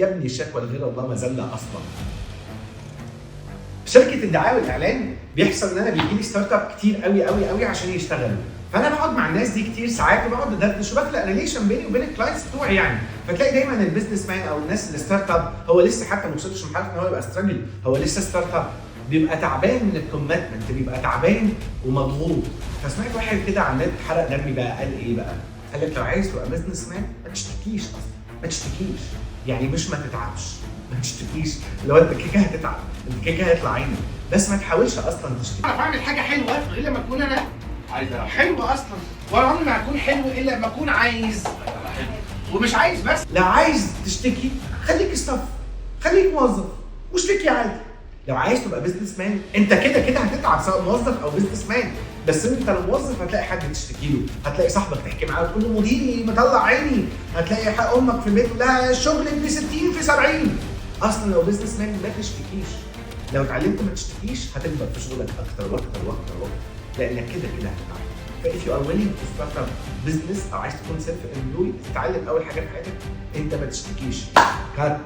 يا ابني الشكوى لغير الله مذله اصلا. شركه الدعايه والاعلان بيحصل ان انا بيجي لي ستارت اب كتير قوي قوي قوي عشان يشتغلوا، فانا بقعد مع الناس دي كتير ساعات وبقعد ادردش وبخلق ريليشن بيني وبين الكلاينتس بتوعي يعني. فتلاقي دايما البيزنس مان او الناس الستارت اب هو لسه حتى ما وصلش لمرحله ان هو يبقى ستراجل، هو لسه ستارت اب، بيبقى تعبان من الكوميتمنت، بيبقى تعبان ومضغوط. فسمعت واحد كده على النت حرق دمي بقى، قال ايه بقى؟ قال لك لو عايز تبقى بيزنس مان ما تشتكيش اصلا، ما تشتكيش، يعني مش ما تتعبش، ما تشتكيش، لو انت كده هتتعب، انت كده هيطلع عينك، بس ما تحاولش اصلا تشتكي. انا بعمل حاجه حلوه الا لما اكون انا عايزها حلوه اصلا، ولا عمري ما هكون حلو الا لما اكون عايز، ومش عايز بس. لو عايز تشتكي خليك ستاف، خليك موظف واشتكي عادي. لو عايز تبقى بيزنس مان انت كده كده هتتعب سواء موظف او بيزنس مان، بس انت لو موظف هتلاقي حد تشتكي له، هتلاقي صاحبك تحكي معاه وتقول له مديري مطلع عيني، هتلاقي حق امك في البيت لا الشغل ابن 60 في 70. اصلا لو بيزنس مان ما تشتكيش، لو اتعلمت ما تشتكيش هتكبر في شغلك اكتر واكتر واكتر واكتر، لانك كده كده هتتعب. فاف يو ار ويلينج تو ستارت اب بزنس او عايز تكون سيلف امبلوي، تتعلم اول حاجه في حياتك انت ما تشتكيش. كات